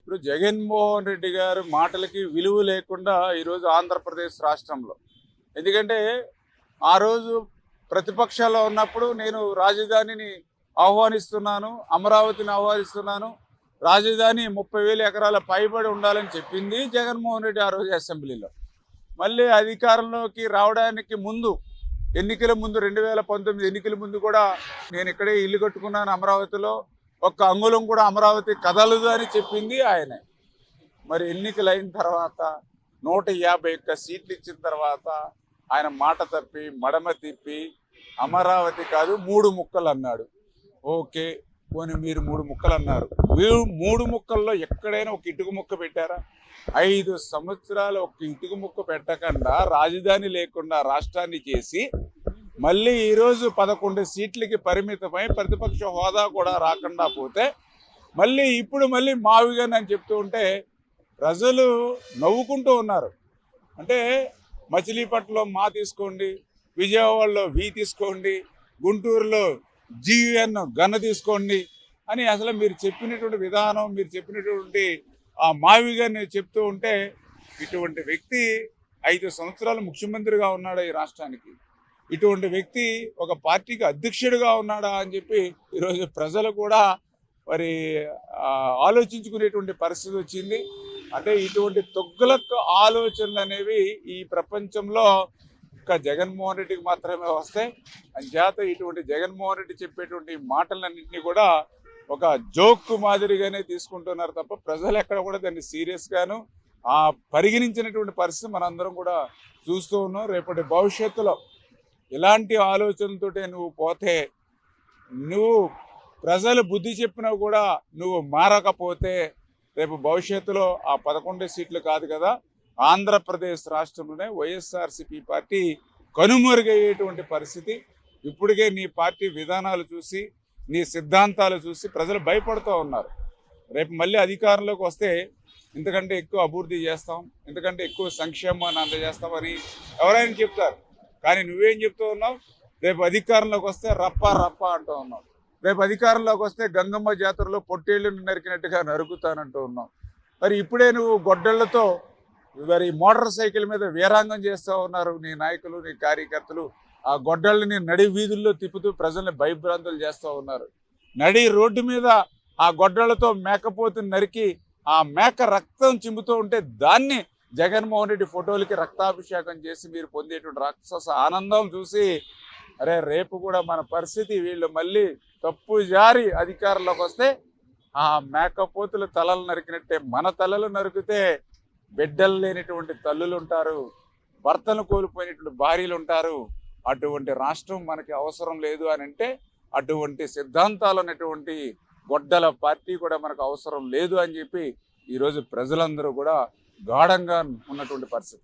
ఇప్పుడు జగన్మోహన్ రెడ్డి గారి మాటలకి విలువ లేకుండా ఈరోజు ఆంధ్రప్రదేశ్ రాష్ట్రంలో, ఎందుకంటే ఆ రోజు ప్రతిపక్షాల్లో ఉన్నప్పుడు నేను రాజధానిని ఆహ్వానిస్తున్నాను, అమరావతిని ఆహ్వానిస్తున్నాను, రాజధాని 30,000 ఎకరాల పైబడి ఉండాలని చెప్పింది జగన్మోహన్ రెడ్డి ఆ రోజు అసెంబ్లీలో. మళ్ళీ అధికారంలోకి రావడానికి ముందు, ఎన్నికల ముందు 2019 ఎన్నికల ముందు కూడా నేను ఇక్కడే ఇల్లు కట్టుకున్నాను అమరావతిలో, ఒక్క అంగుళం కూడా అమరావతి కదలదు అని చెప్పింది ఆయనే. మరి ఎన్నికలు అయిన తర్వాత 151 సీట్లు ఇచ్చిన తర్వాత ఆయన మాట తప్పి మడమ తిప్పి అమరావతి కాదు 3 ముక్కలు అన్నాడు. ఓకే, పోనీ మీరు 3 ముక్కలు అన్నారు. మీరు 3 ముక్కల్లో ఎక్కడైనా ఒక ఇటుక ముక్క పెట్టారా? 5 సంవత్సరాలు ఒక ఇటుక ముక్క పెట్టకుండా రాజధాని లేకుండా రాష్ట్రాన్ని చేసి మళ్ళీ ఈరోజు 11 సీట్లకి పరిమితమై ప్రతిపక్ష హోదా కూడా రాకుండా పోతే మళ్ళీ మావిగాని అని చెప్తూ ఉంటే ప్రజలు నవ్వుకుంటూ ఉన్నారు. అంటే మచిలీపట్నంలో మా తీసుకోండి, విజయవాడలో వి తీసుకోండి, గుంటూరులో జిఎన్ గన్న తీసుకోండి అని అసలు మీరు చెప్పినటువంటి విధానం, మీరు చెప్పినటువంటి ఆ మావిగాని చెప్తూ ఉంటే, ఇటువంటి వ్యక్తి 5 సంవత్సరాలు ముఖ్యమంత్రిగా ఉన్నాడా ఈ రాష్ట్రానికి? ఇటువంటి వ్యక్తి ఒక పార్టీకి అధ్యక్షుడిగా ఉన్నాడా అని చెప్పి ఈరోజు ప్రజలు కూడా మరి ఆలోచించుకునేటువంటి పరిస్థితి వచ్చింది. అంటే ఇటువంటి తొగ్గులకు ఆలోచనలు అనేవి ఈ ప్రపంచంలో ఒక్క జగన్మోహన్ రెడ్డికి మాత్రమే వస్తాయి. అంచేత ఇటువంటి జగన్మోహన్ రెడ్డి చెప్పేటువంటి మాటలన్నింటినీ కూడా ఒక జోక్ మాదిరిగానే తీసుకుంటున్నారు తప్ప ప్రజలు ఎక్కడ కూడా దాన్ని సీరియస్గాను పరిగణించినటువంటి పరిస్థితి మనందరం కూడా చూస్తూ ఉన్నాం. రేపటి భవిష్యత్తులో ఇలాంటి ఆలోచనలతోటే నువ్వు పోతే, నువ్వు ప్రజలు బుద్ధి చెప్పినా కూడా నువ్వు మారకపోతే రేపు భవిష్యత్తులో ఆ 11 సీట్లు కాదు కదా, ఆంధ్రప్రదేశ్ రాష్ట్రంలోనే వైఎస్ఆర్సీపీ పార్టీ కనుమరుగయ్యేటువంటి పరిస్థితి. ఇప్పటికే నీ పార్టీ విధానాలు చూసి, నీ సిద్ధాంతాలు చూసి ప్రజలు భయపడుతూ ఉన్నారు. రేపు మళ్ళీ అధికారంలోకి వస్తే ఇంతకంటే ఎక్కువ అభివృద్ధి చేస్తాం, ఇంతకంటే ఎక్కువ సంక్షేమాన్ని అందజేస్తామని ఎవరైనా చెప్తారు. కానీ నువ్వేం చెప్తూ ఉన్నావు? రేపు అధికారంలోకి వస్తే రప్ప అంటూ ఉన్నావు. రేపు అధికారంలోకి వస్తే గంగమ్మ జాతరలో పొట్టేళ్లను నరికినట్టుగా నరుకుతానంటూ ఉన్నావు. మరి ఇప్పుడే నువ్వు గొడ్డళ్లతో మరి మోటార్ సైకిల్ మీద వీరాంగం చేస్తూ ఉన్నారు నీ నాయకులు, నీ కార్యకర్తలు. ఆ గొడ్డళ్ళని నడి వీధుల్లో తిప్పుతూ ప్రజల్ని భయభ్రాంతులు చేస్తూ ఉన్నారు. నడి రోడ్డు మీద ఆ గొడ్డళ్లతో మేకపోతుని నరికి ఆ మేక రక్తం చిమ్ముతూ ఉంటే దాన్ని జగన్మోహన్ రెడ్డి ఫోటోలకి రక్తాభిషేకం చేసి మీరు పొందేటువంటి రాక్షస ఆనందం చూసి, అరే రేపు కూడా మన పరిస్థితి, వీళ్ళు మళ్ళీ తప్పు జారి అధికారంలోకి వస్తే ఆ మేకపోతుల తలలు నరికినట్టే మన తలలు నరికితే బిడ్డలు లేనిటువంటి తల్లులు ఉంటారు, భర్తను కోల్పోయినటువంటి భార్యలు ఉంటారు. అటువంటి రాష్ట్రం మనకి అవసరం లేదు అని అంటే, అటువంటి సిద్ధాంతాలు ఉన్నటువంటి గొడ్డల పార్టీ కూడా మనకు అవసరం లేదు అని చెప్పి ఈరోజు ప్రజలందరూ కూడా గాఢంగా ఉన్నటువంటి పరిస్థితి.